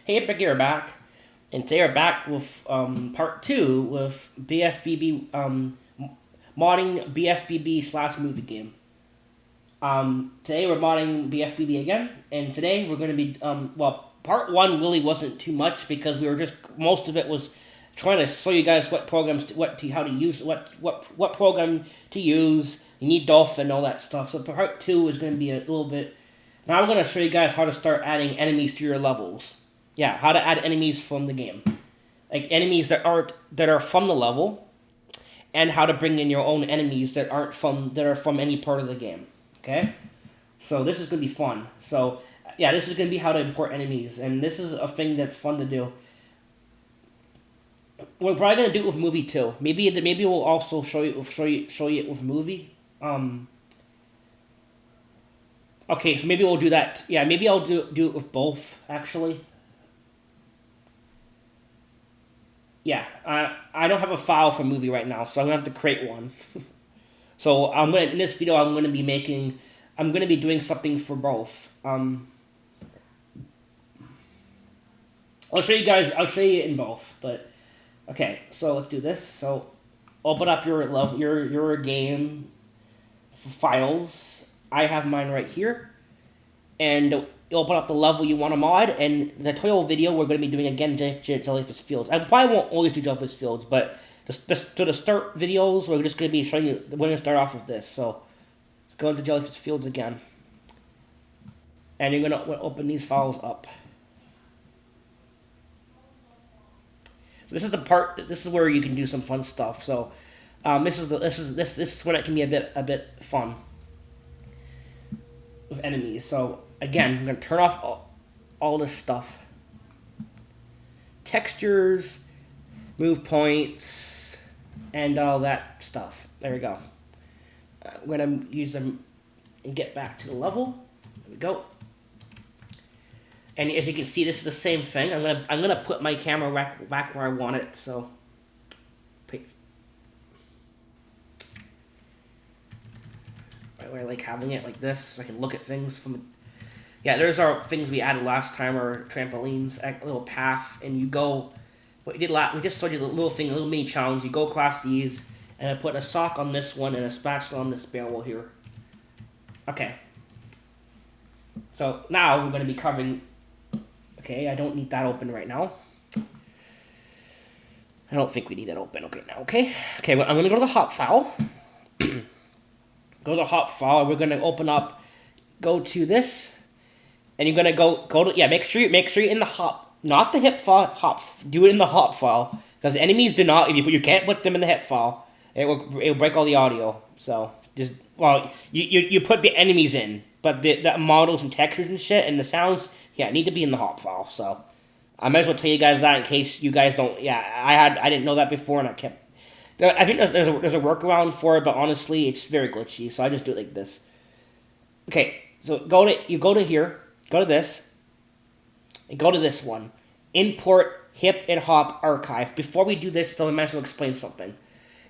Hey, Ricky, we're back. And today we're back with part two with BFBB, modding BFBB slash movie game. Today we're modding BFBB again, and today we're going to be, part one really wasn't too much because we were just, most of it was trying to show you guys what programs, how to use, what program to use. You need Dolphin and all that stuff. So part two is going to be a little bit, now I'm going to show you guys how to start adding enemies to your levels. Yeah, how to add enemies from the game. Like enemies that are from the level, and how to bring in your own enemies that are from any part of the game. Okay? So this is gonna be fun. So yeah, this is gonna be how to import enemies, and this is a thing that's fun to do. We're probably gonna do it with movie too. Maybe we'll also show you it with movie. Okay, so maybe we'll do that. Yeah, maybe I'll do it with both actually. Yeah, I don't have a file for movie right now, so I'm gonna have to create one. So in this video I'm gonna be doing something for both. I'll show you in both, but okay. So let's do this. So open up your game files. I have mine right here, and you open up the level you want to mod, and the tutorial video we're going to be doing again Jellyfish Fields. I probably won't always do Jellyfish Fields, but to the start videos, we're just going to be showing you, we're going to start off with this. So let's go into Jellyfish Fields again. And you're going to open these files up. So this is the part, this is where you can do some fun stuff. So this is when it can be a bit fun with enemies. So again, I'm going to turn off all this stuff. Textures, move points, and all that stuff. There we go. I'm going to use them and get back to the level. There we go. And as you can see, this is the same thing. I'm gonna put my camera back where I want it. So I like having it like this, so I can look at things from. Yeah, there's our things we added last time, our trampolines, a little path, and you go. What we did we just showed you the little thing, a little mini challenge. You go across these, and I put a sock on this one and a spatula on this barrel here. Okay. So now we're going to be covering. Okay, I don't need that open right now. I don't think we need that open. Okay, now, okay, well, I'm going to go to the hop file. Go to the hop file. We're going to open up. Go to this, and you're going to go to, yeah. Make sure you're in the hop, not the hip file. Hop. Do it in the hop file, because enemies do not. You can't put them in the hip file. It'll break all the audio. So just, well, you put the enemies in, but the models and textures and shit and the sounds, yeah, need to be in the hop file. So I might as well tell you guys that in case you guys don't. Yeah, I didn't know that before, and I kept. I think there's a workaround for it, but honestly, it's very glitchy. So I just do it like this. Okay, so go to here, go to this, and go to this one. Import hip and hop archive. Before we do this, though, I might as well explain something.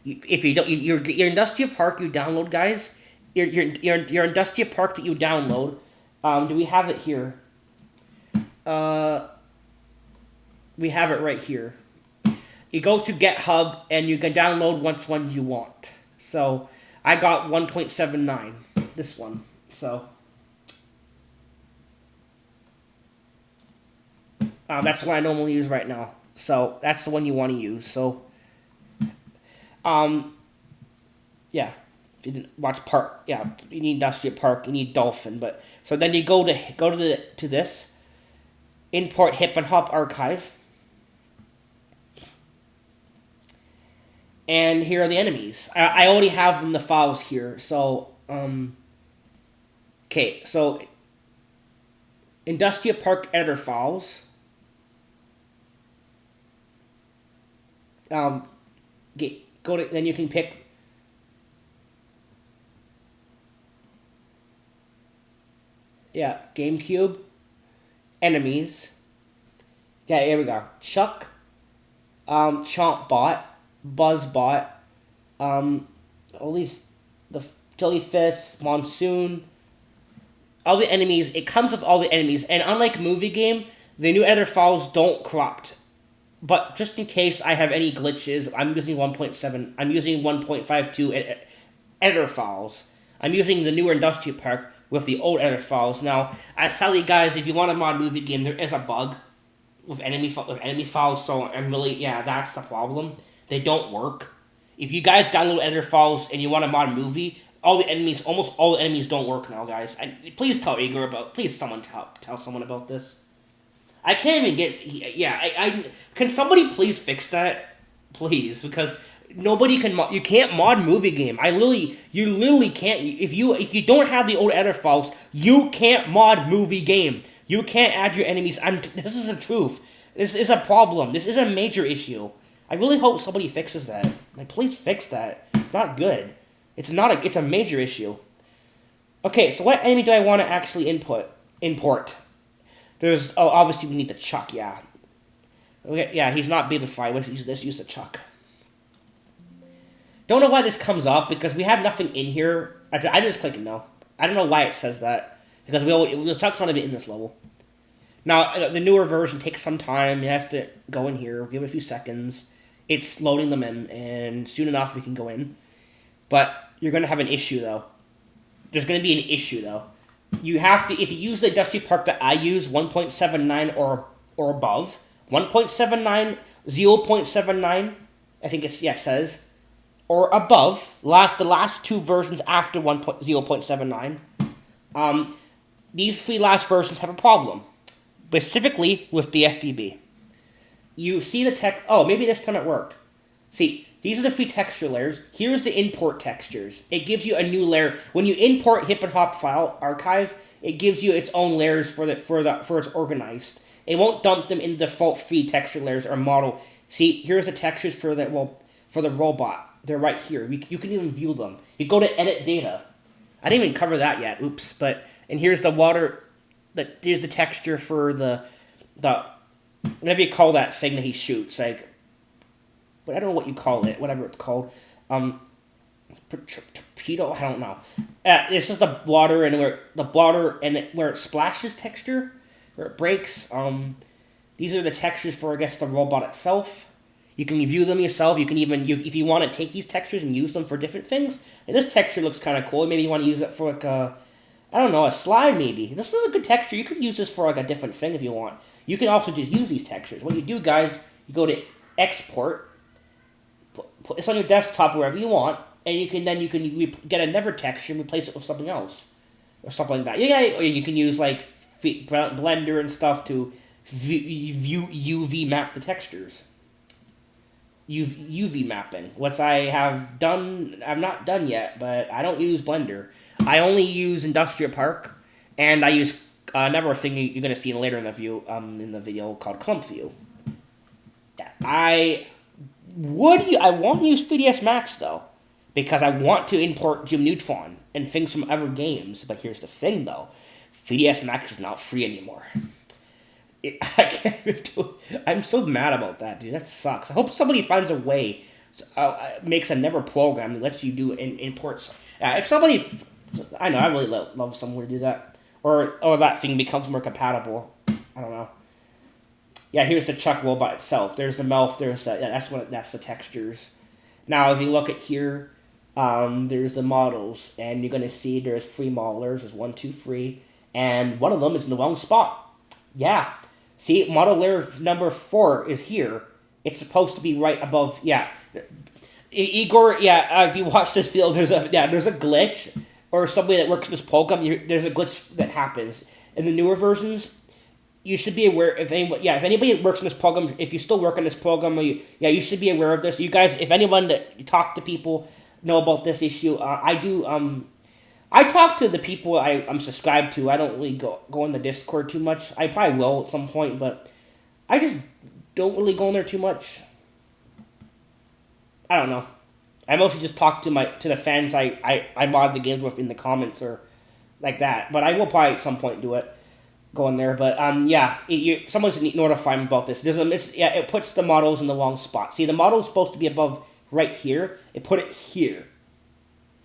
If you don't, your Industrial Park you download, guys. Your Industrial Park that you download. Do we have it here? We have it right here. You go to GitHub and you can download which ones you want. So I got 1.79, this one. So that's what I normally use right now. So that's the one you want to use. So yeah. If you didn't watch Park, yeah, you need Industrial Park, you need Dolphin, but so then you go to this, import hip and hop archive, and here are the enemies. I already have them the files here, so okay, so Industrial Park editor files, then you can pick. Yeah, GameCube, enemies. Yeah, here we go. Chuck, Chompbot, Buzzbot, all these, the Jellyfish, Monsoon, all the enemies. It comes with all the enemies, and unlike movie game, The new editor files don't corrupt. But just in case I have any glitches, I'm using 1.7. I'm using 1.52 editor files. I'm using the newer Industrial Park with the old editor files. Now, I tell you guys, if you want a mod movie game, there is a bug with enemy files. So I'm really, yeah, that's the problem. They don't work. If you guys download editor files and you want a mod movie, almost all the enemies don't work now, guys. Please tell Igor about. Please, someone tell someone about this. I can't even get. Yeah, can somebody please fix that, please? Because nobody can. You can't mod movie game. You literally can't. If you don't have the old editor files, you can't mod movie game. You can't add your enemies. This is the truth. This is a problem. This is a major issue. I really hope somebody fixes that. Like, please fix that. It's not good. It's a major issue. Okay, so what enemy do I want to actually import? There's, obviously we need the Chuck, yeah. Okay, yeah, he's not BFBB. Let's use the Chuck. Don't know why this comes up, because we have nothing in here. I just click no. I don't know why it says that, because the Chuck's not even in this level. Now, the newer version takes some time. It has to go in here. Give it a few seconds. It's loading them in, and soon enough we can go in. But you're going to have an issue, though. There's going to be an issue, though. You have to, if you use the Industrial Park that I use, 1.79 or above, 1.79, 0.79, I think it says, or above, the last two versions after 0.79, these three last versions have a problem, specifically with BFBB. You see the tech. Oh, maybe this time it worked. See, these are the three texture layers. Here's the import textures. It gives you a new layer. When you import Hip and Hop file archive, it gives you its own layers for it's organized. It won't dump them in the default free texture layers or model. See, here's the textures for the robot. They're right here. You can even view them. You go to edit data. I didn't even cover that yet. Oops. And here's the water. Here's the texture for the whatever you call that thing that he shoots, like, but I don't know what you call it, whatever it's called, torpedo, I don't know. It's just the water and where it splashes texture, where it breaks. These are the textures for, I guess, the robot itself. You can view them yourself. You can even, if you want to take these textures and use them for different things. And this texture looks kind of cool. Maybe you want to use it for, like, I don't know, a slide maybe. This is a good texture. You could use this for, like, a different thing if you want. You can also just use these textures. What you do, guys, you go to export, put this on your desktop wherever you want, and you can get another texture and replace it with something else, or something like that. Yeah, or you can use like Blender and stuff to UV map the textures. UV mapping, which I've not done yet, but I don't use Blender. I only use Industrial Park, and I use another thing you're going to see later in the video called Clump View. Yeah, I want to use 3ds Max, though, because I want to import Jim Neutron and things from other games. But here's the thing, though. 3ds Max is not free anymore. I can't even do it. I'm so mad about that, dude. That sucks. I hope somebody finds a way, makes another program that lets you do imports. If somebody, I know, I really love someone to do that. Or that thing becomes more compatible. I don't know. Yeah, here's the Chuck robot itself. There's the mouth. There's that's the textures. Now, if you look at here, there's the models, and you're gonna see there's 3 modelers. There's 1, 2, 3, and one of them is in the wrong spot. Yeah, see, model layer number 4 is here. It's supposed to be right above. Yeah, Igor. Yeah, if you watch this video, there's a glitch. Or somebody that works in this program, there's a glitch that happens. In the newer versions, you should be aware, if anybody works in this program, if you still work in this program, you should be aware of this. You guys, if anyone that you talk to people know about this issue, I do, I talk to the people I'm subscribed to. I don't really go in the Discord too much. I probably will at some point, but I just don't really go in there too much. I don't know. I mostly just talk to the fans I mod the games with in the comments or like that. But I will probably at some point do it, go in there. But someone should notify me about this. It puts the models in the wrong spot. See, the model is supposed to be above right here. It put it here.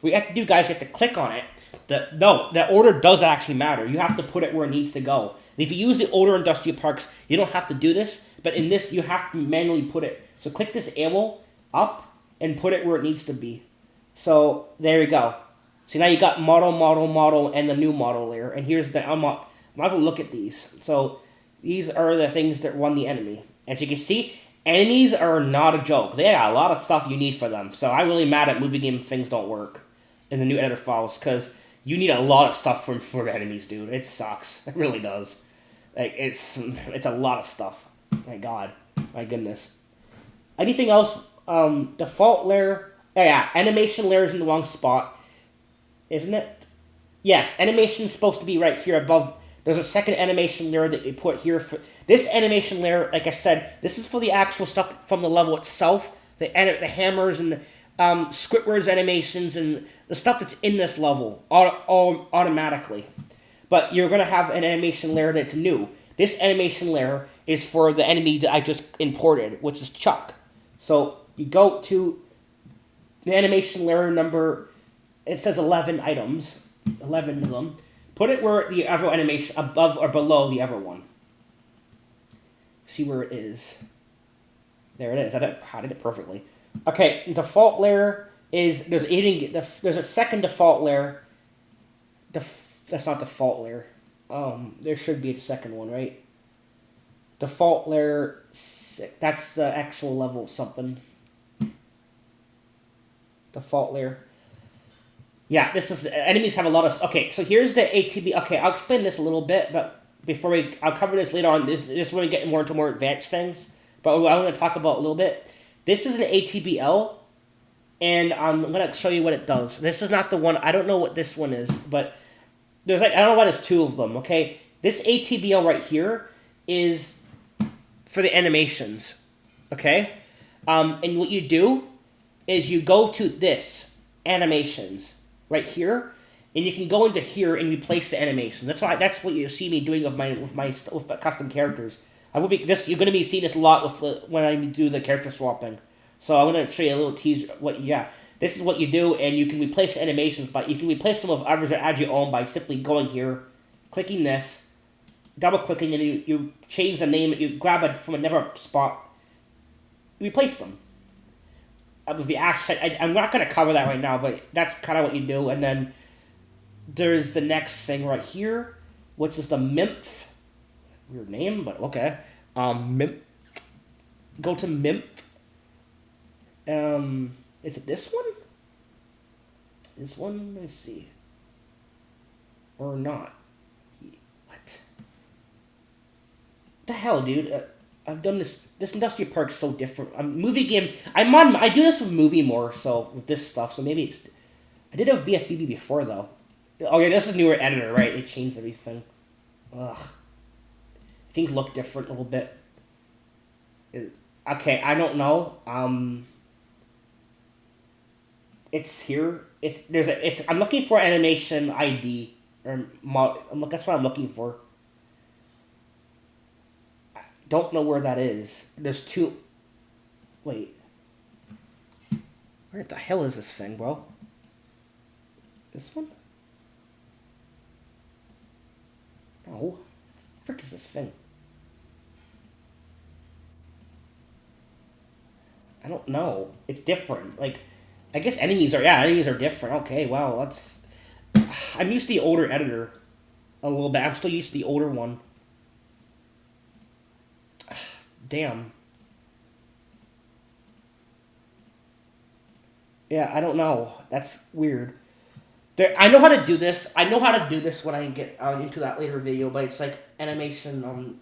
What you have to do, guys, you have to click on it. The order does actually matter. You have to put it where it needs to go. If you use the older industrial parks, you don't have to do this. But in this, you have to manually put it. So click this arrow up and put it where it needs to be. So there you go. So now you got model, and the new model layer. And here's the might as well look at these. So these are the things that run the enemy. As you can see, enemies are not a joke. They got a lot of stuff you need for them. So I'm really mad at movie game things don't work in the new editor files because you need a lot of stuff for enemies, dude. It sucks. It really does. Like it's a lot of stuff. My God, my goodness. Anything else? Default layer. Oh, yeah, animation layer is in the wrong spot, isn't it? Yes, animation is supposed to be right here above. There's a second animation layer that you put here. For this animation layer, like I said, this is for the actual stuff from the level itself. The hammers and script words animations and the stuff that's in this level all automatically. But you're going to have an animation layer that's new. This animation layer is for the enemy that I just imported, which is Chuck. So you go to the animation layer number, it says 11 items, 11 of them. Put it where the other animation, above or below the other one. See where it is. There it is. I did it perfectly. Okay, default layer is, there's a second default layer. That's not default layer. There should be a second one, right? Default layer, that's the actual level something. Default layer. Yeah, this is, enemies have a lot of, okay, so here's the ATB, okay, I'll explain this a little bit, but I'll cover this later on, this is when we get more into more advanced things, but I'm going to talk about a little bit. This is an ATBL, and I'm going to show you what it does. This is not the one, I don't know what this one is, but there's like, I don't know why there's two of them, okay? This ATBL right here is for the animations, okay? And what you do is you go to this, animations, right here, and you can go into here and replace the animation. That's what you see me doing with custom characters. You're going to be seeing this a lot when I do the character swapping. So I'm going to show you a little teaser. This is what you do, and you can replace the animations, but you can replace them with others that add your own by simply going here, clicking this, double clicking, and you change the name. You grab it from another spot, replace them. With the accent, I'm not going to cover that right now, but that's kind of what you do. And then there's the next thing right here, which is the MIMF. Weird name, but okay. MIMF. Go to MIMF. Is it this one? This one? Let's see. Or not. What? The hell, dude? I've done this. This industrial park's so different. Movie game. I do this with movie more so with this stuff. So maybe it's. I did have BFBB before though. Oh yeah, this is a newer editor, right? It changed everything. Ugh. Things look different a little bit. Okay, I don't know. It's here. I'm looking for animation ID or that's what I'm looking for. Don't know where that is. There's two. Wait. Where the hell is this thing, bro? This one? No. The frick is this thing? I don't know. It's different. Like, I guess enemies are different. Okay, wow, that's. I'm used to the older editor a little bit. I'm still used to the older one. Damn. Yeah, I don't know. That's weird. I know how to do this. I know how to do this when I get into that later video, but it's like animation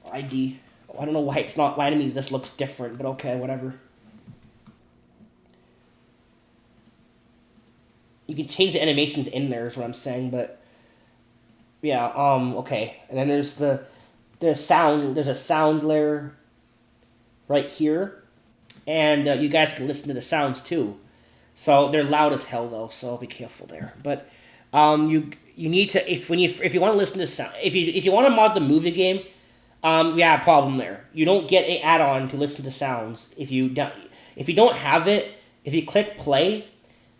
ID. I don't know why it's not. Why enemies this looks different, but okay, whatever. You can change the animations in there, is what I'm saying, but yeah. Okay, and then there's the sound. There's a sound layer right here, and you guys can listen to the sounds too. So they're loud as hell though, so be careful there. But you need to if you want to listen to sound, if you want to mod the movie game, you have a problem there. You don't get an add-on to listen to sounds if you don't have it. If you click play,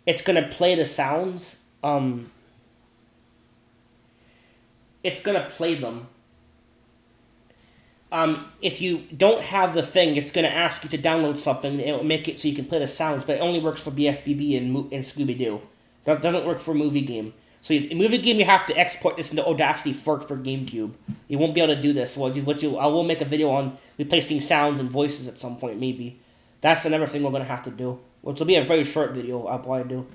it's gonna play the sounds um, it's gonna play them. If you don't have the thing, it's gonna ask you to download something. And it'll make it so you can play the sounds, but it only works for BFBB and Scooby Doo. That doesn't work for movie game. So in movie game, you have to export this into Audacity for GameCube. You won't be able to do this. I will make a video on replacing sounds and voices at some point, maybe. That's another thing we're gonna have to do. Which will be a very short video. I'll probably do.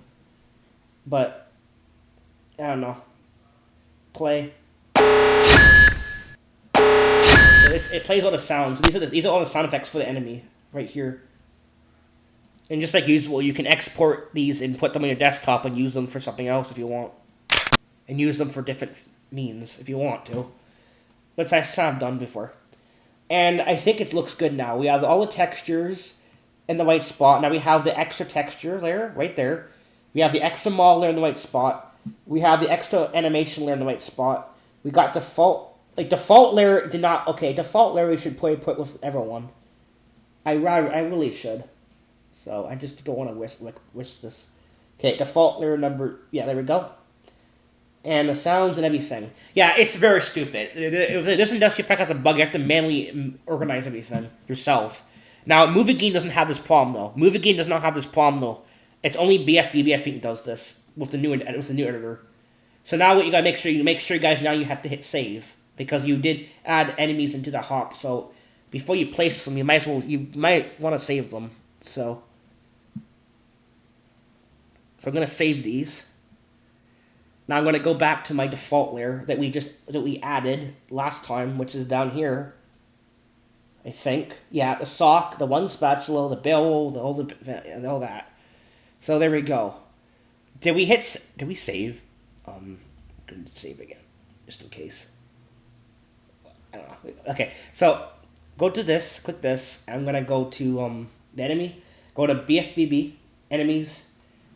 But I don't know. Play. It plays all the sounds. These are all the sound effects for the enemy right here. And just like usual, you can export these and put them on your desktop and use them for something else if you want. And use them for different means if you want to. Which I've done before. And I think it looks good now. We have all the textures in the white spot. Now we have the extra texture layer right there. We have the extra model layer in the white spot. We have the extra animation layer in the white spot. We got default. Like, default layer did not... Okay, default layer we should put with everyone. I really should. So, I just don't want to wish this. Okay, default layer number... Yeah, there we go. And the sounds and everything. Yeah, it's very stupid. If this Industrial Pack has a bug, you have to manually organize everything yourself. Now, Movie Game doesn't have this problem, though. Movie Game does not have this problem, though. It's only BFBB, I think, does this with the new editor. So now what you gotta make sure, guys, now you have to hit save. Because you did add enemies into the hop, so before you place them, you might want to save them. So I'm gonna save these. Now I'm gonna go back to my default layer that we added last time, which is down here. I think, yeah, the sock, the one spatula, the bill, and all that. So there we go. Did we save? I'm gonna save again, just in case. I don't know. Okay, so go to this, click this. I'm gonna go to the enemy. Go to BFBB enemies,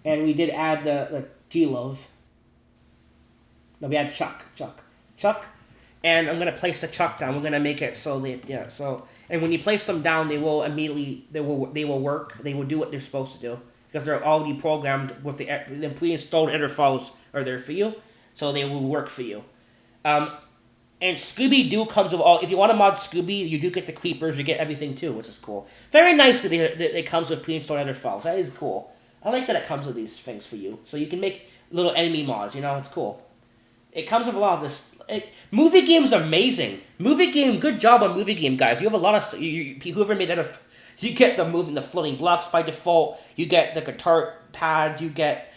and we did add the G-Love. No, we had Chuck, and I'm gonna place the Chuck down. We're gonna make it so and when you place them down, they will work. They will do what they're supposed to do because they're already programmed with the pre-installed editor files are there for you, so they will work for you. And Scooby-Doo comes with all... If you want to mod Scooby, you do get the creepers, you get everything too, which is cool. Very nice that it comes with pre-installed editor files. That is cool. I like that it comes with these things for you. So you can make little enemy mods, it's cool. It comes with a lot of this... Movie Game's amazing. Movie Game, good job on Movie Game, guys. You have a lot of... Whoever made that... You get the floating blocks by default. You get the guitar pads. You get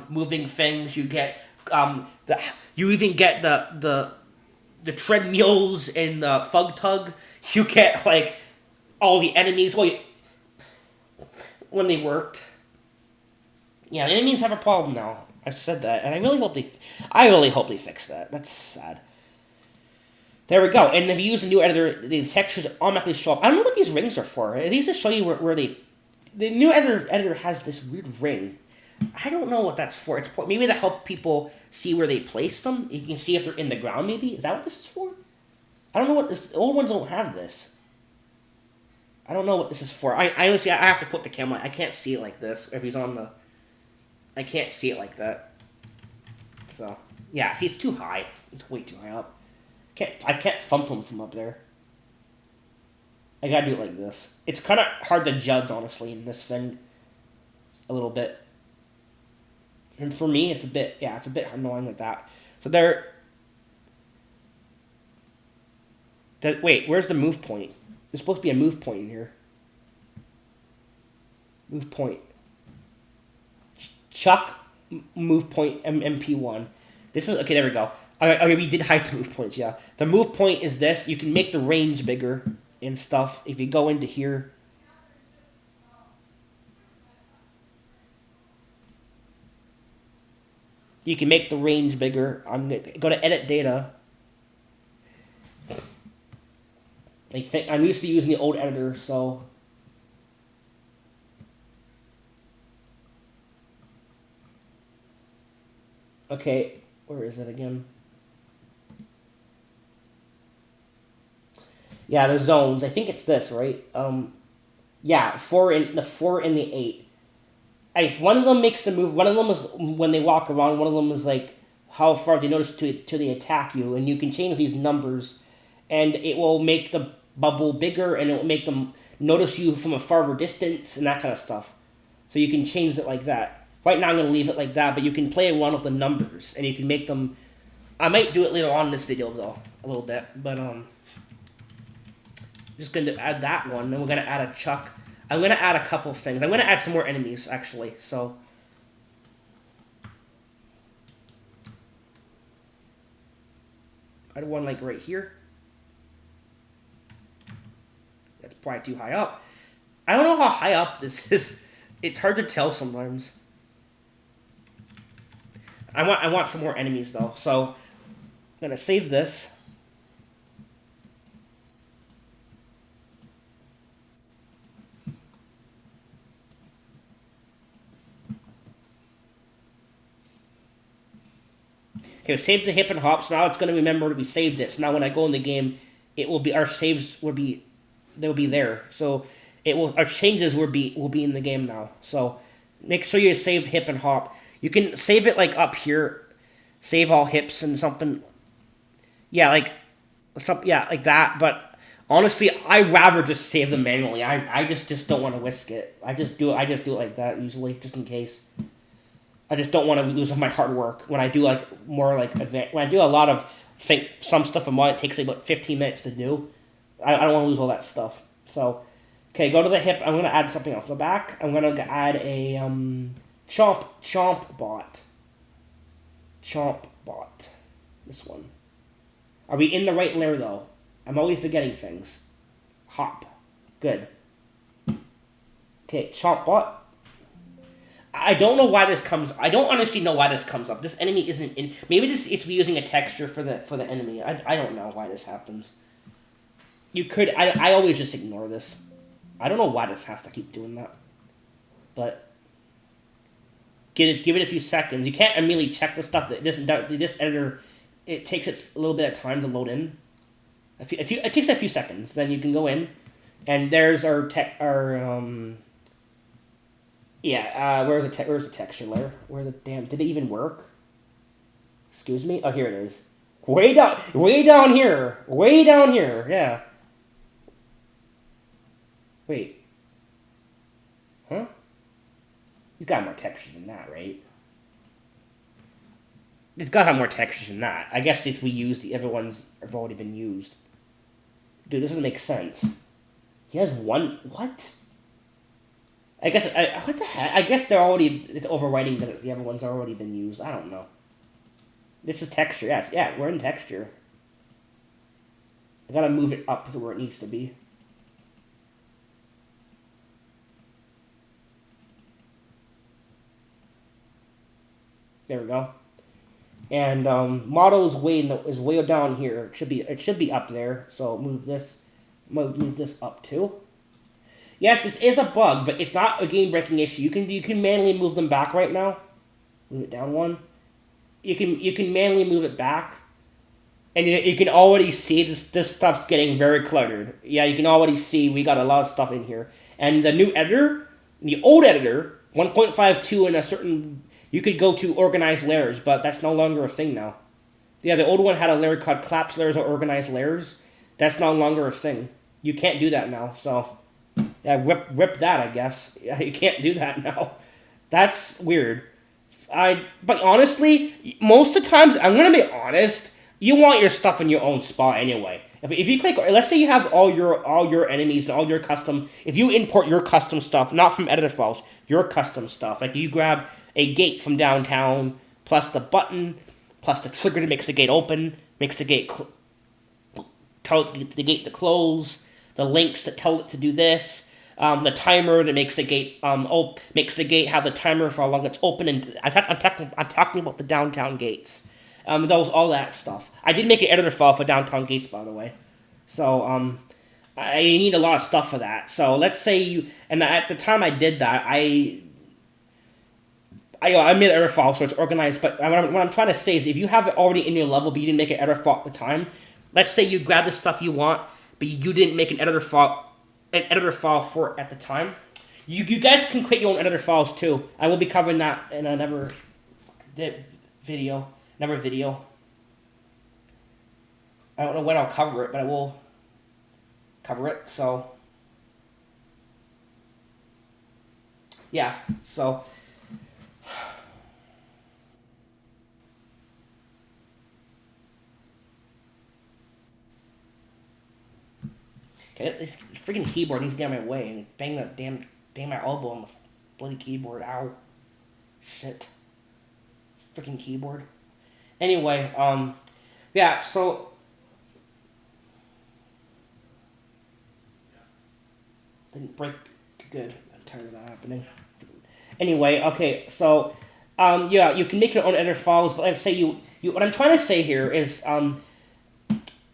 moving things. You get... You even get the treadmills in the Fug Tug. You get, all the enemies. Well, when they worked. Yeah, the enemies have a problem now. I said that, and I really hope they fix that. That's sad. There we go. And if you use a new editor, the textures automatically show up. I don't know what these rings are for. These just show you where they... The new editor has this weird ring. I don't know what that's for. It's maybe to help people see where they place them. You can see if they're in the ground, maybe. Is that what this is for? I don't know what this... The old ones don't have this. I don't know what this is for. I honestly, I have to put the camera... I can't see it like this. If he's on the... I can't see it like that. So, yeah. See, it's too high. It's way too high up. I can't thump them from up there. I gotta do it like this. It's kind of hard to judge, honestly, in this thing. A little bit. And for me, it's a bit annoying like that. So wait, where's the move point? There's supposed to be a move point in here. Move point. Chuck, move point, MP1. This is, okay, there we go. Okay, we did hide the move points, yeah. The move point is this. You can make the range bigger and stuff. If you go into here. You can make the range bigger. I'm going to go to edit data. I think I'm used to using the old editor, so... Okay, where is it again? Yeah, the zones. I think it's this, right? Yeah, the 4 and the 8. If one of them makes the move, one of them is when they walk around, one of them is like how far they notice to they attack you, and you can change these numbers, and it will make the bubble bigger, and it will make them notice you from a farther distance, and that kind of stuff. So you can change it like that. Right now I'm gonna leave it like that, but you can play one of the numbers, and you can make them. I might do it later on in this video though, a little bit, but just gonna add that one, and we're gonna add a chuck. I'm gonna add a couple things. I'm gonna add some more enemies actually. So I had one like right here. That's probably too high up. I don't know how high up this is. It's hard to tell sometimes. I want some more enemies though. So I'm gonna save this. Okay, save the hip and hop. So now it's gonna remember we saved it. So now when I go in the game, it will be our saves will be they'll be there. So it will our changes will be in the game now. So make sure you save hip and hop. You can save it like up here, save all hips and something. Yeah, like like that. But honestly, I rather just save them manually. I just don't want to whisk it. I just do it like that usually, just in case. I just don't want to lose my hard work when I do like more like when I do a lot of some stuff in mod. It takes like about 15 minutes to do. I don't want to lose all that stuff. So, okay, go to the hip. I'm gonna add something else. The back. I'm gonna add a chomp bot. Chomp bot. This one. Are we in the right layer though? I'm always forgetting things. Hop. Good. Okay, chomp bot. I don't know why this comes. I don't honestly know why this comes up. This enemy isn't in. Maybe it's using a texture for the enemy. I don't know why this happens. You could. I always just ignore this. I don't know why this has to keep doing that. But give it a few seconds. You can't immediately check the stuff that this editor. It takes a little bit of time to load in. It takes a few seconds. Then you can go in, and there's our where's the texture layer? Where the damn did it even work? Excuse me. Oh, here it is. Way down here. Yeah. Wait. Huh? He's got more textures than that, right? It's got to have more textures than that. I guess if we used the other ones have already been used. Dude, this doesn't make sense. He has one. What? I guess. What the heck? I guess they're already. It's overwriting that the other ones have already been used. I don't know. This is texture. Yes. Yeah, we're in texture. I gotta move it up to where it needs to be. There we go. And model is way down here. It should be up there. So move this up too. Yes, this is a bug, but it's not a game breaking issue. You can manually move them back right now. Move it down one. You can manually move it back, and you can already see this stuff's getting very cluttered. Yeah, you can already see we got a lot of stuff in here. And the new editor, the old editor, 1.52 in a certain. You could go to organized layers, but that's no longer a thing now. Yeah, the old one had a layer called collapse layers or organized layers. That's no longer a thing. You can't do that now, so yeah, rip that, I guess. Yeah, you can't do that now. That's weird. But honestly, most of the times, I'm gonna be honest, you want your stuff in your own spot anyway. If you click, let's say you have all your enemies and all your custom. If you import your custom stuff, not from editor files, your custom stuff, like you grab a gate from downtown, plus the button, plus the trigger that makes the gate open, makes the gate tell the gate to close, the links that tell it to do this, the timer that makes the gate makes the gate have the timer for how long it's open, and I'm talking about the downtown gates. All that stuff. I did make an editor file for downtown gates, by the way. So I need a lot of stuff for that. So let's say at the time I did that, I made an editor file so it's organized. But what I'm trying to say is, if you have it already in your level, but you didn't make an editor file at the time, let's say you grab the stuff you want, but you didn't make an editor file for it at the time. You guys can create your own editor files too. I will be covering that in another video. Another video. I don't know when I'll cover it, but I will cover it. So yeah. So. Okay, this freaking keyboard needs to get out of my way and bang my elbow on the bloody keyboard. Ow. Shit. Freaking keyboard. Anyway, yeah, so didn't break good. I'm tired of that happening. Anyway, okay, so yeah, you can make your own editor files, but like I say you what I'm trying to say here is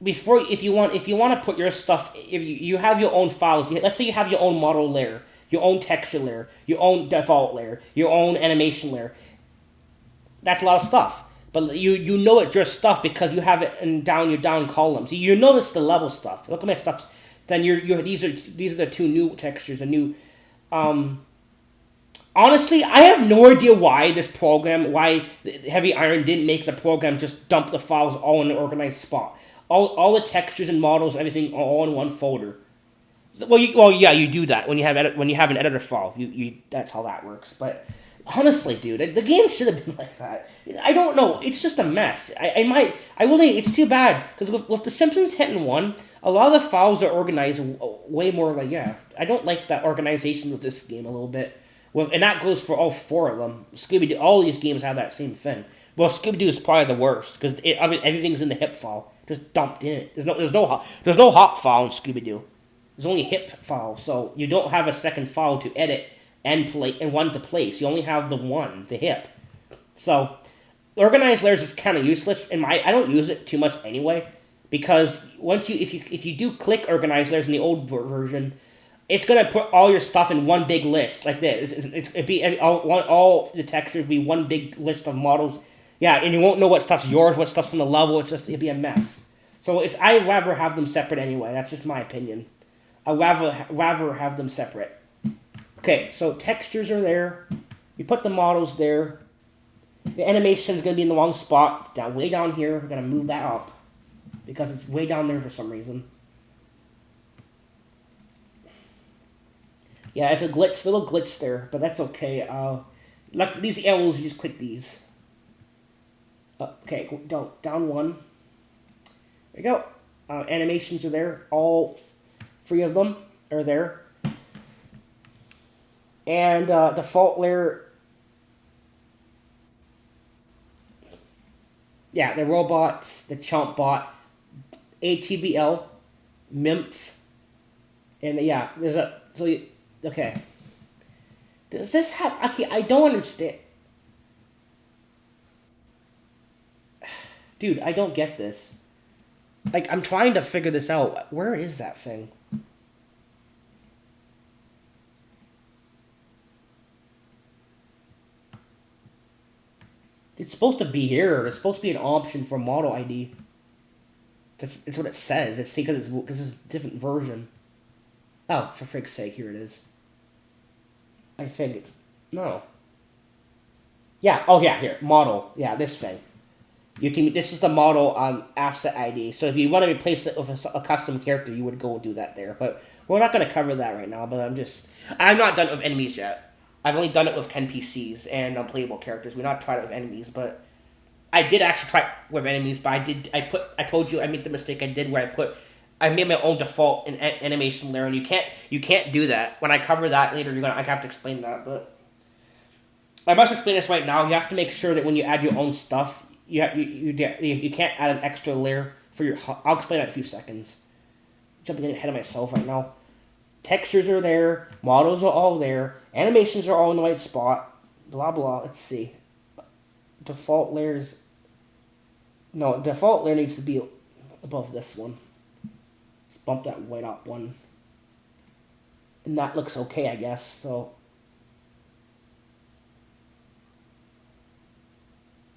before if you want to put your stuff, if you have your own files, let's say you have your own model layer, your own texture layer, your own default layer, your own animation layer. That's a lot of stuff, but you know it's your stuff because you have it in your down columns. You notice the level stuff. Look at my stuff. Then these are the two new textures. The new, honestly, I have no idea why Heavy Iron didn't make the program just dump the files all in an organized spot. All the textures and models and everything all in one folder. Well, yeah, you do that when you have an editor file. You that's how that works. But honestly, dude, the game should have been like that. I don't know. It's just a mess. It's too bad because with The Simpsons Hitting 1, a lot of the files are organized way more like I don't like that organization with this game a little bit. Well, and that goes for all four of them. Scooby-Doo, all these games have that same thing. Well, Scooby-Doo is probably the worst because everything's in the hip file, just dumped in it. There's no hop file in Scooby-Doo. There's only hip file, so you don't have a second file to edit and one to place. You only have the hip. So organized layers is kind of useless. I don't use it too much anyway because if you do click organized layers in the old version, it's gonna put all your stuff in one big list like this. It'd be all the textures would be one big list of models. Yeah, and you won't know what stuff's yours, what stuff's from the level. It'd be a mess. So I'd rather have them separate anyway. That's just my opinion. I'd rather have them separate. Okay, so textures are there. You put the models there. The animation is going to be in the wrong spot. It's way down here. We're going to move that up because it's way down there for some reason. Yeah, it's a little glitch there, but that's okay. Like these arrows, you just click these. Okay, down one. There you go. Animations are there. All three of them are there. And default layer. Yeah, the robots, the chomp bot, ATBL, MIMF, and yeah, okay. Does this have? Okay, I don't understand. Dude, I don't get this. Like, I'm trying to figure this out. Where is that thing? It's supposed to be here. It's supposed to be an option for model ID. That's what it says. It's because it's a different version. Oh, for frig's sake, here it is. I think it's... No. Yeah, oh yeah, here. Model. Yeah, this thing. This is the model asset ID. So if you want to replace it with a custom character, you would go and do that there. But we're not going to cover that right now. But I'm not done with enemies yet. I've only done it with NPCs and unplayable characters. We've not tried it with enemies, but I did actually try it with enemies. But I told you I made the mistake I did where I made my own default animation layer, and you can't do that. When I cover that later, I have to explain that. But I must explain this right now. You have to make sure that when you add your own stuff, you can't add an extra layer for your. I'll explain that in a few seconds. Jumping ahead of myself right now. Textures are there. Models are all there. Animations are all in the right spot. Blah, blah. Let's see. Default layers. No, default layer needs to be above this one. Let's bump that white up one. And that looks okay, I guess. So,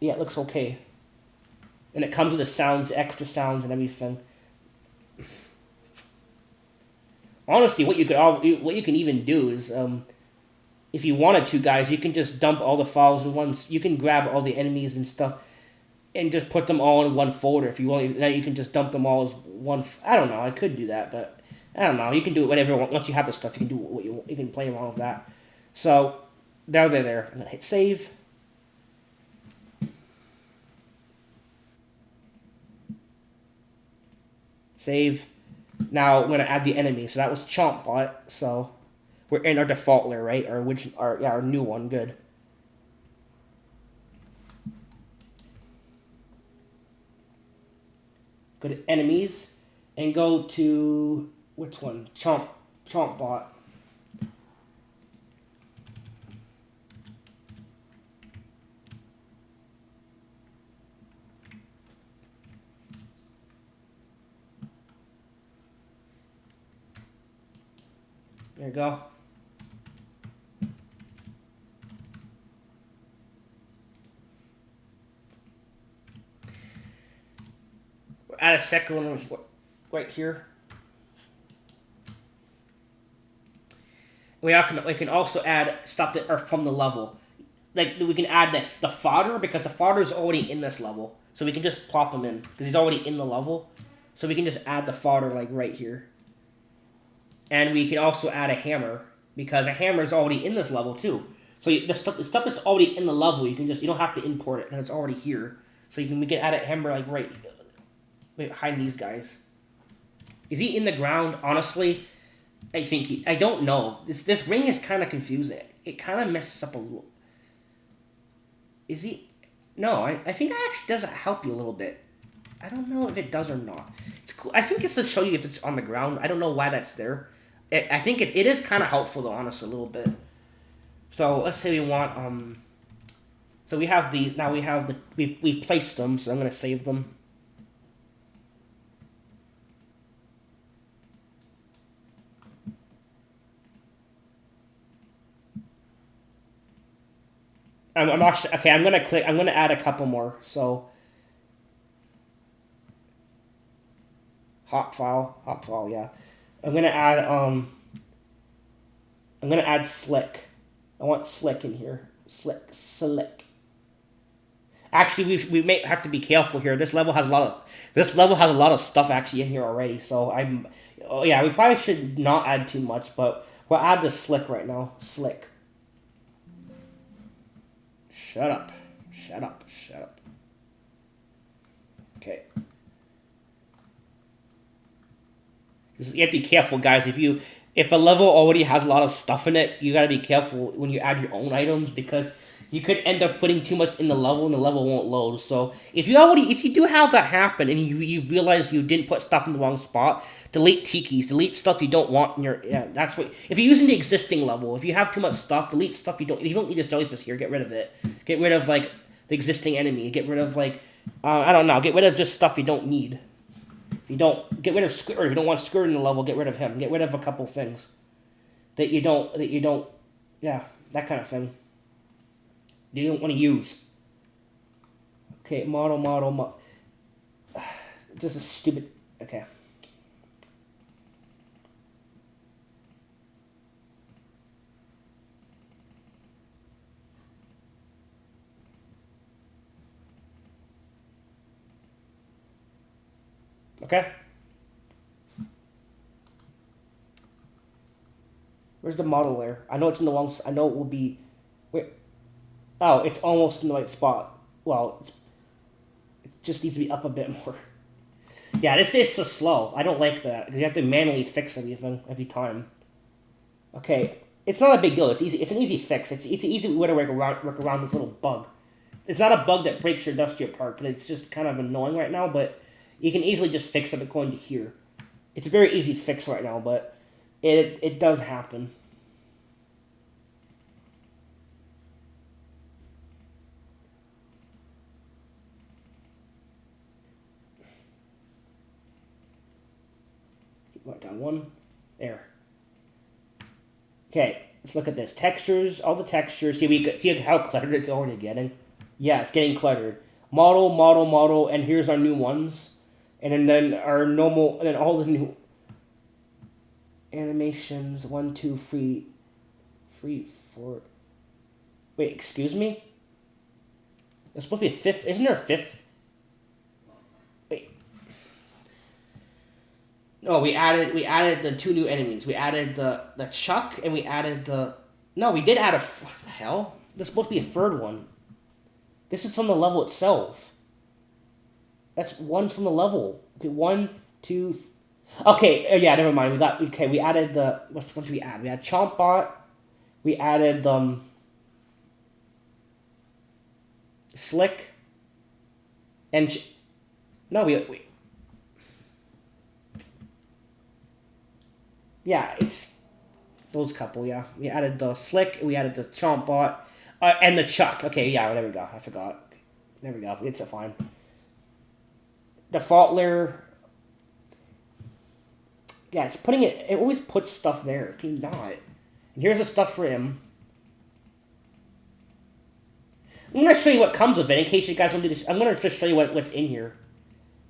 yeah, it looks okay. And it comes with the sounds, extra sounds, and everything. Honestly, what you can even do is if you wanted to, guys, you can just dump all the files in one. You can grab all the enemies and stuff and just put them all in one folder if you want. Now you can just dump them all as one. I don't know. I could do that, but I don't know. You can do it whenever. Once you have the stuff, you can do what you want. You can play around with that. So now they're there. I'm gonna hit save. Save. Now I'm gonna add the enemy. So that was Chompbot. So we're in our default layer, right? Our new one. Good. Go to enemies and go to which one? Chompbot. There you go. Add a second one right here. We can also add stuff that are from the level. Like we can add the fodder because the fodder is already in this level. So we can just plop him in because he's already in the level. So we can just add the fodder like right here. And we can also add a hammer because a hammer is already in this level too. So the stuff that's already in the level, you don't have to import it because it's already here. So we can add a hammer like right. Wait, hide these guys. Is he in the ground? Honestly, I think I don't know. This ring is kind of confusing. It kind of messes up a little. Is he? No, I think it actually does help you a little bit. I don't know if it does or not. It's cool. I think it's to show you if it's on the ground. I don't know why that's there. I think it is kind of helpful though, honestly, a little bit. So let's say we want So we have the now we have the we've placed them. So I'm gonna save them. I'm not sure. Okay, I'm gonna add a couple more. So hot file, yeah. I'm gonna add slick. I want slick in here. Slick. Actually, we may have to be careful here. This level has a lot of stuff actually in here already. So we probably should not add too much, but we'll add the slick right now. Slick. Shut up. Okay. You have to be careful, guys. If a level already has a lot of stuff in it, you gotta be careful when you add your own items because you could end up putting too much in the level and the level won't load. So if you do have that happen and you realize you didn't put stuff in the wrong spot, delete tikis, delete stuff you don't want in your that's what if you're using the existing level, if you have too much stuff, delete stuff if you don't need this jellyfish here, get rid of it. Get rid of like the existing enemy, get rid of like I don't know, get rid of just stuff you don't need. If you don't get rid of Squirrel, if you don't want Squirrel in the level, get rid of him. Get rid of a couple things that you don't that kind of thing. You don't want to use. Okay, model. Just a stupid. Okay. Okay. Where's the model layer? I know it's in the wrong. I know it will be. Wait. Oh, it's almost in the right spot. Well, it just needs to be up a bit more. Yeah, this is so slow. I don't like that because you have to manually fix everything every time. Okay, it's not a big deal. It's easy. It's an easy fix. It's an easy way to work around this little bug. It's not a bug that breaks your dusty apart, but it's just kind of annoying right now. But you can easily just fix it according to here. It's a very easy fix right now, but it does happen. Keep down one. There. Okay, let's look at this. Textures, all the textures. See how cluttered it's already getting? Yeah, it's getting cluttered. Model, and here's our new ones. And then our normal, and then all the new animations. 1, 2, 3, 4, 4. Wait, excuse me? It's supposed to be a 5th. Isn't there a 5th? Wait. No, we added the 2 new enemies. We added the Chuck and we added the... No, we did add a... What the hell? There's supposed to be a 3rd one. This is from the level itself. That's one's from the level. Okay, 1, 2... Okay, yeah, never mind. We added the... What did we add? We had Chompbot. We added, Slick. And... No, we... Yeah, it's... Those couple, yeah. We added the Slick, we added the Chompbot, and the Chuck. Okay, yeah, there we go. I forgot. There we go. It's fine. Default layer... Yeah, it's putting it... It always puts stuff there. Can you not? And here's the stuff for him. I'm going to show you what comes with it in case you guys want to do this. I'm going to just show you what's in here.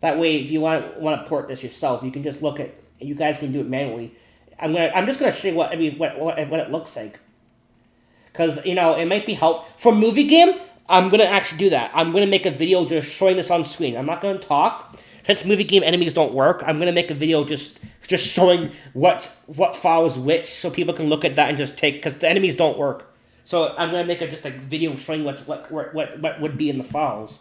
That way, if you want to port this yourself, you can just look at... You guys can do it manually. I'm just going to show you what it looks like. Because, you know, it might be helpful. For movie game, I'm going to actually do that. I'm going to make a video just showing this on screen. I'm not going to talk. Since movie game enemies don't work, I'm going to make a video just showing what files which, so people can look at that and just take, because the enemies don't work. So I'm going to make just a video showing what would be in the files.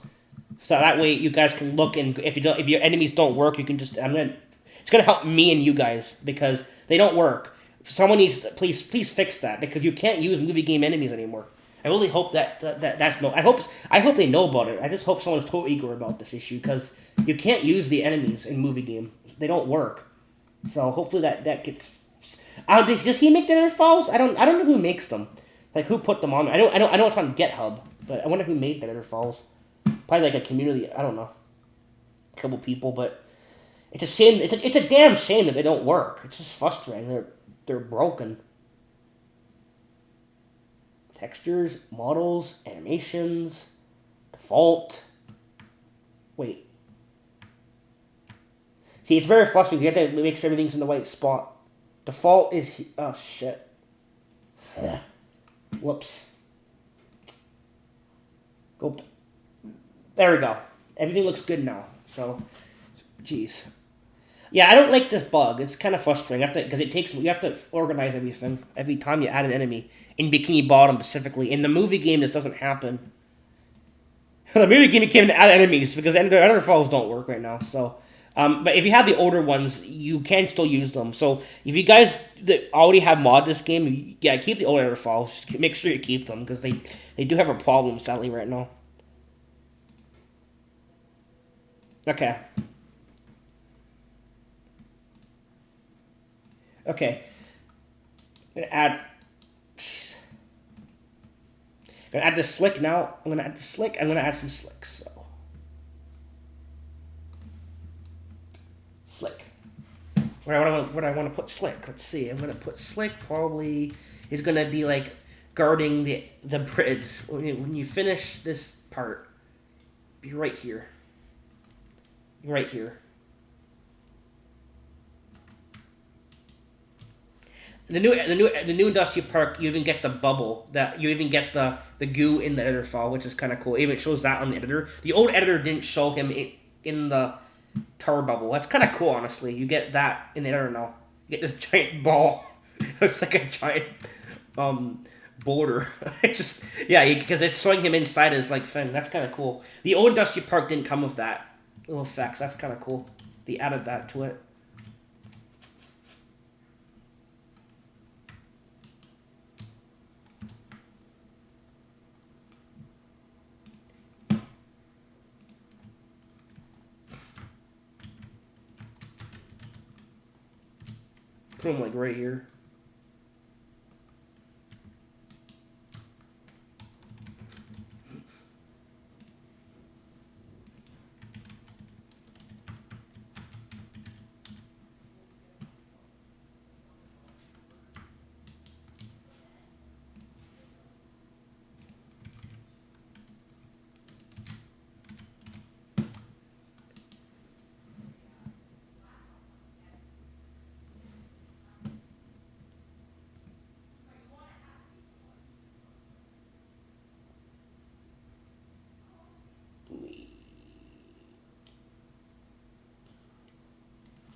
So that way you guys can look, and if your enemies don't work, you can just, it's going to help me and you guys, because they don't work. Someone needs to, please fix that, because you can't use movie game enemies anymore. I really hope that's no. I hope they know about it. I just hope someone's totally eager about this issue, because you can't use the enemies in movie game. They don't work. So hopefully that gets. Does he make the other files? I don't know who makes them. Like who put them on? I know it's on GitHub, but I wonder who made the other files. Probably like a community. I don't know. A couple people, but it's a shame. It's a damn shame that they don't work. It's just frustrating. They're broken. Textures, models, animations, default. Wait. See, it's very frustrating. You have to make sure everything's in the right spot. Default is... Oh, shit. Whoops. Go. There we go. Everything looks good now. So, jeez. Yeah, I don't like this bug. It's kind of frustrating. You have to organize everything every time you add an enemy in Bikini Bottom specifically. In the movie game, this doesn't happen. The movie game, you can't add enemies because the other files don't work right now. So, but if you have the older ones, you can still use them. So if you guys that already have mod this game, yeah, keep the older files. Make sure you keep them because they do have a problem sadly right now. Okay. Okay. I'm gonna add. Jeez. I'm gonna add the slick now. I'm gonna add the slick. I'm gonna add some slicks. So. Slick. Where I want to put slick? Let's see. I'm gonna put slick. Probably is gonna be like guarding the bridge. When you finish this part, be right here. Right here. The new industrial park, you even get the bubble, that you even get the goo in the editor file, which is kind of cool. It even shows that on the editor. The old editor didn't show him in the tower bubble. That's kind of cool, honestly. You get that in the editor now. You get this giant ball. It's like a giant boulder. Because it's showing him inside his like thing. That's kind of cool. The old industrial park didn't come with that little effects. That's kind of cool. They added that to it. Put them like right here.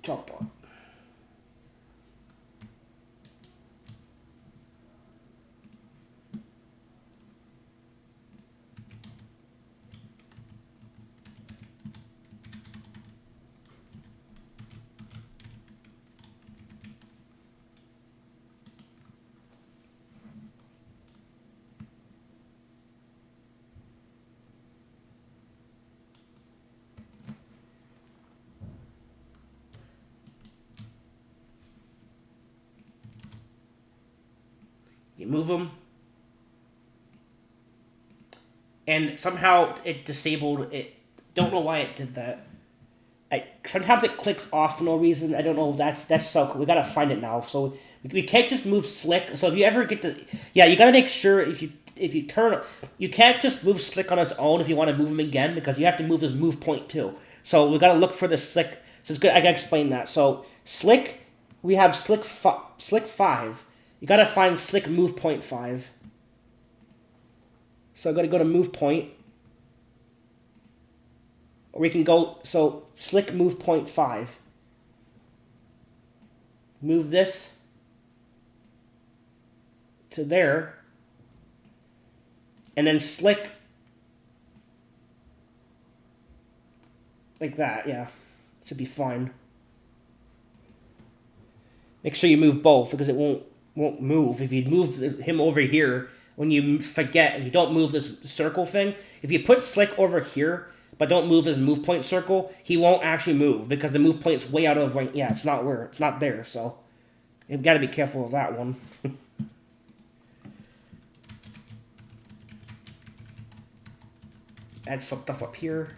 jump on. You move them, and somehow it disabled it. Don't know why it did that. Sometimes it clicks off for no reason. I don't know. That's so cool. We gotta find it now. So we can't just move slick. So if you ever get yeah, you gotta make sure if you turn, you can't just move slick on its own if you want to move him again because you have to move his move point too. So we gotta look for the slick. So it's good. I gotta explain that. So slick, we have slick 5. You gotta find slick move point 5. So I'm gonna go to move point. Or we can go, so slick move point 5. Move this to there. And then slick like that, yeah. Should be fine. Make sure you move both because it won't move. If you move him over here, when you forget and you don't move this circle thing, if you put slick over here, but don't move his move point circle, he won't actually move because the move point's way out of range. Yeah, it's not there, so you've got to be careful of that one. Add some stuff up here.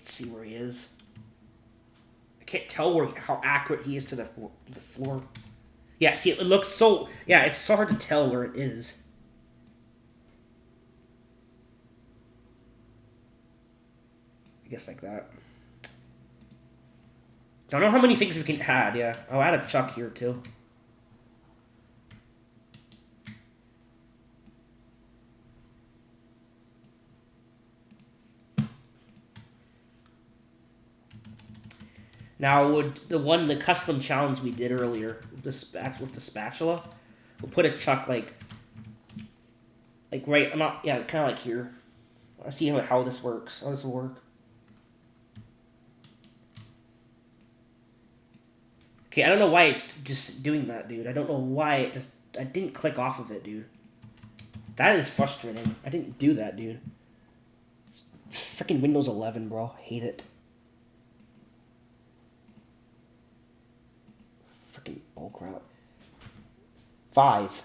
See where he is. I can't tell how accurate he is to the floor. Yeah, see, it looks so... Yeah, it's so hard to tell where it is. I guess like that. Don't know how many things we can add, yeah. I'll add a chuck here, too. Now, would the custom challenge we did earlier with the spatula, we'll put a chuck like right. I'm not. Yeah, kind of like here. I see how this works. How this will work. Okay, I don't know why it's just doing that, dude. I don't know why I didn't click off of it, dude. That is frustrating. I didn't do that, dude. Freaking Windows 11, bro. Hate it. Bullcrap. 5.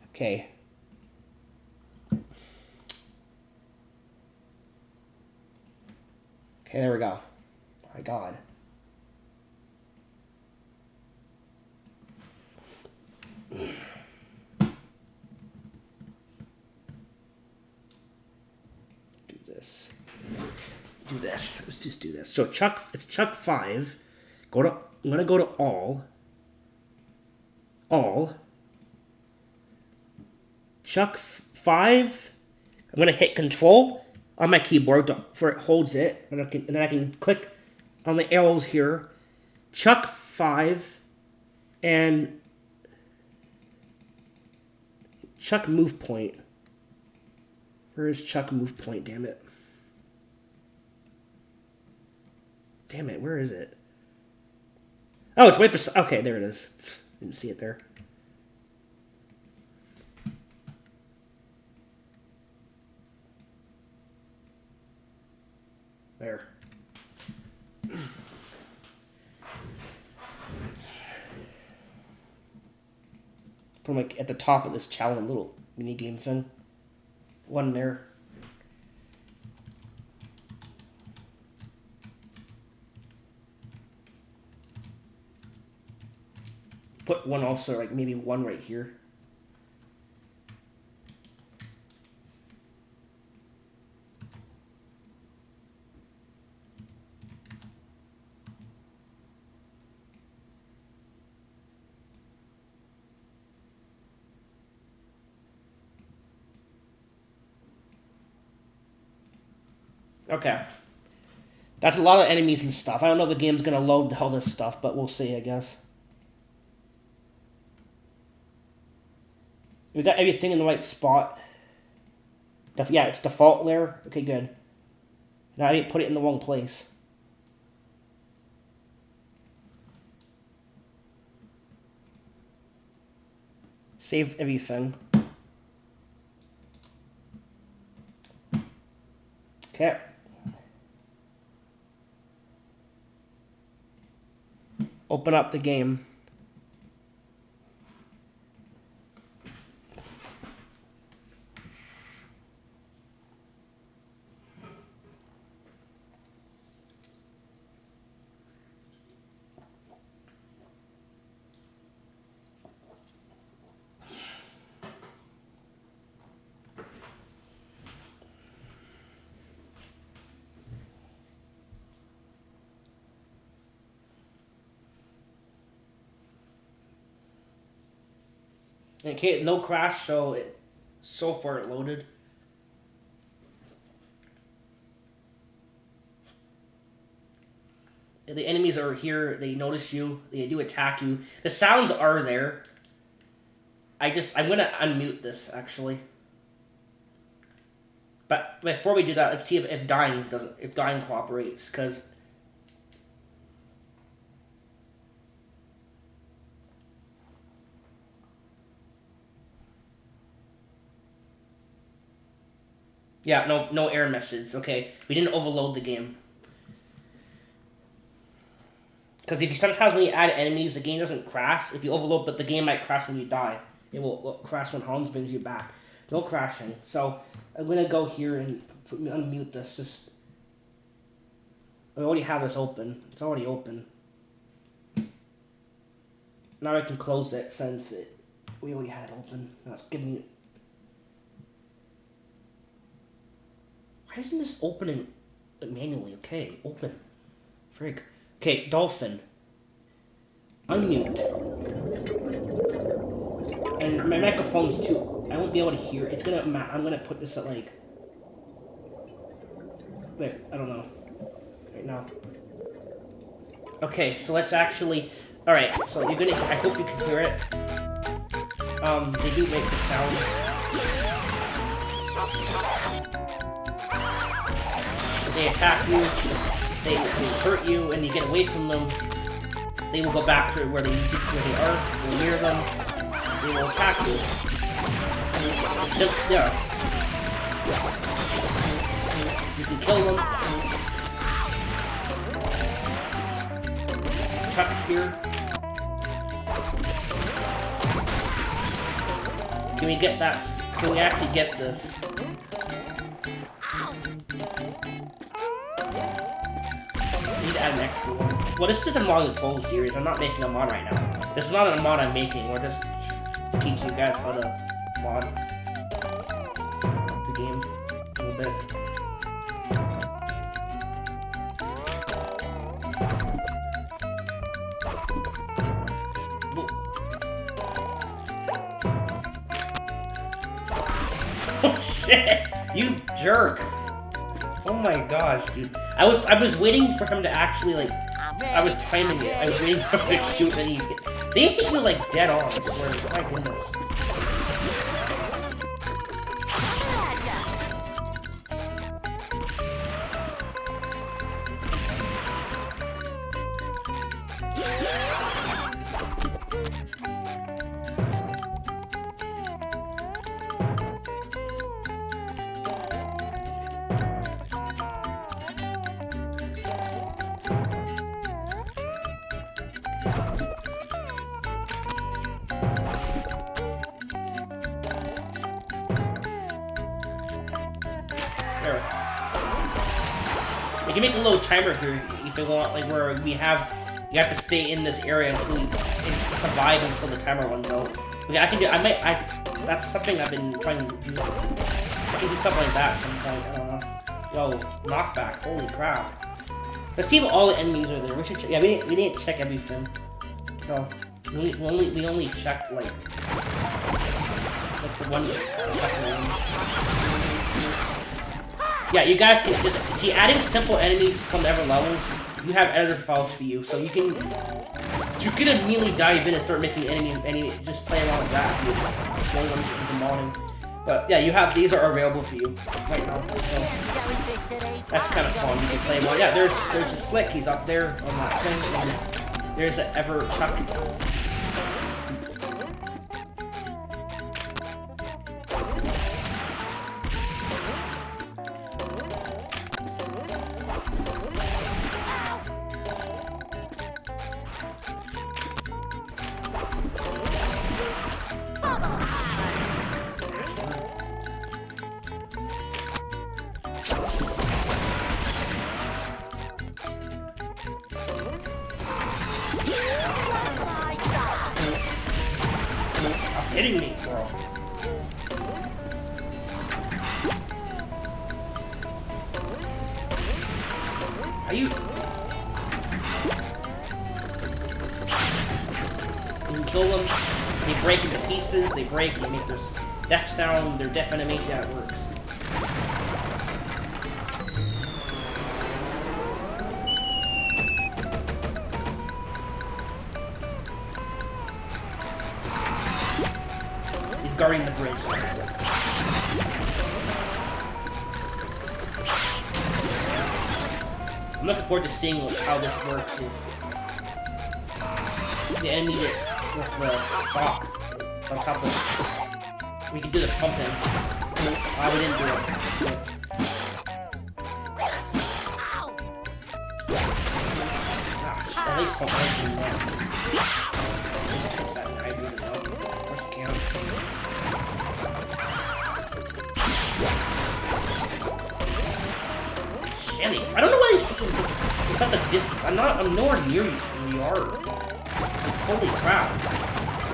Okay. Okay, there we go. My God. Do this. Do this. Let's just do this. So it's Chuck 5. I'm gonna go to all. Chuck 5. I'm gonna hit Control on my keyboard for it holds it, and then I can click on the arrows here. Chuck 5 and Chuck move point. Where is Chuck move point? Damn it! Damn it! Where is it? Oh, it's right beside. Okay, there it is. Didn't see it there. There. Put like at the top of this challenge, little mini game thing. One there. Put one also, like maybe one right here. Okay. That's a lot of enemies and stuff. I don't know if the game's gonna load all this stuff, but we'll see, I guess. We got everything in the right spot. Yeah, it's default there. Okay, good. Now I didn't put it in the wrong place. Save everything. Okay. Open up the game. Okay, no crash, so far it loaded. The enemies are here, they notice you, they do attack you. The sounds are there. I'm gonna unmute this actually. But before we do that, let's see if dying cooperates, because yeah, no error message. Okay, we didn't overload the game. Because sometimes when you add enemies, the game doesn't crash. If you overload, but the game might crash when you die. It will crash when Hans brings you back. No crashing. So I'm gonna go here and unmute this. I already have this open. It's already open. Now I can close it since we already had it open. Now it's giving me. Why isn't this opening manually? Okay, open. Frig. Okay, Dolphin. Unmute. And my microphone's too. I won't be able to hear. It's gonna. I'm gonna put this at like. Wait, I don't know. Right now. Okay, so let's actually. All right, so you're gonna. I hope you can hear it. They do make the sound. They attack you. They hurt you, and you get away from them. They will go back to where they are. You'll near them. They will attack you. So, yeah. You can kill them. Chuck's here. Can we get that? Can we actually get this? I need to add an extra one. Well, this is just a mod in the total series. I'm not making a mod right now. This is not a mod I'm making. We're just teaching you guys how to mod the game a little bit. Oh shit! You jerk! Oh my gosh, dude. I was waiting for him to actually, like, I was timing it. I was waiting for him to shoot, and they hit you, like, dead on, I swear. My goodness. There. We can make a little timer here if you want, like where you have to stay in this area until you survive until the timer runs out. Okay, I can do. That's something I've been trying to do. I can do something like that at some point. I don't know. Yo, knockback. Holy crap. Let's see if all the enemies are there. We should check. Yeah, we didn't check everything. No, we only checked like the ones. Yeah, you guys can just see adding simple enemies from other levels. You have other files for you, so you can immediately dive in and start making enemy just play around with that. You slay them into modding. But yeah, you have these are available for you right now. So that's kind of fun. You can play more. Yeah, there's a Slick. He's up there on that thing. And there's an Ever Chuck. Hitting me, bro. Are you? You can kill them. They break into pieces. They break. They make their death sound. Their death animation. Yeah, it works. Guarding the bridge. I'm looking forward to seeing how this works with the enemy gets with the sock on top of it. We can do the pumping. Oh, we didn't do it. Gosh, I like pumping. I don't know why it's such a distance. I'm nowhere near you where you are. Holy crap.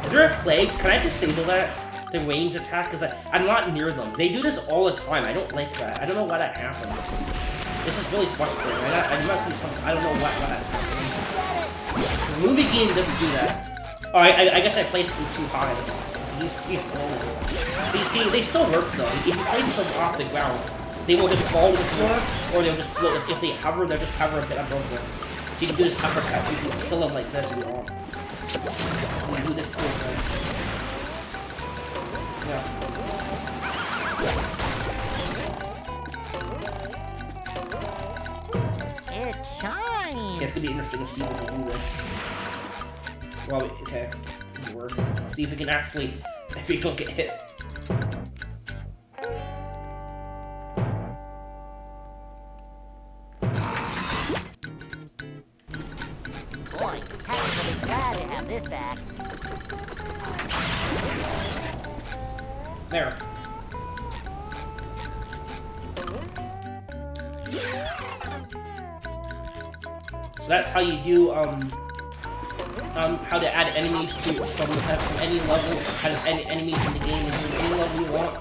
Is there a flag? Can I disable that? The range attack? Because I'm not near them. They do this all the time. I don't like that. I don't know why that happens. This is really frustrating. I don't know why that's happening. The movie game doesn't do that. Oh, I guess I placed them too high. He's falling. But you see, they still work though. If you place them off the ground, they will just fall to the floor, or they'll just float. If they hover, they'll just hover a bit above them. So you can do this uppercut. You can kill them like this if you want. You can do this cool thing. Yeah. It shines. Yeah, it's gonna be interesting to see if we can do this. Well, okay, it'll work. See if we can actually, if we don't get hit. Boy, Happy will be glad to have this back. There. So that's how you do how to add enemies to from any level, add any enemies in the game into any level you want,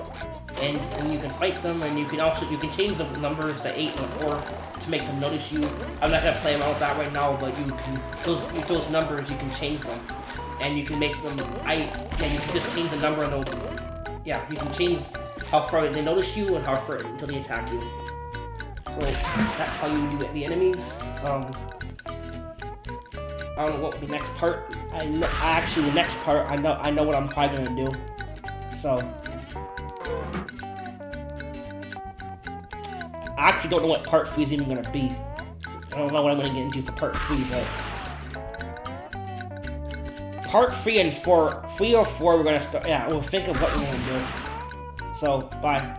and you can fight them, and you can change the numbers, the 8 and the 4, to make them notice you. I'm not gonna play around with that right now, but you can those numbers you can change them, and you can make them. You can just change the number and you can change how far they notice you and how far until they attack you. So that's how you do it. The enemies. I don't know what will be next part. The next part, I know what I'm probably gonna do. So, I actually don't know what part 3 is even gonna be. I don't know what I'm gonna get into for part 3, but part 3 and 4, 3 or 4, we're gonna start. Yeah, we'll think of what we're gonna do. So, bye.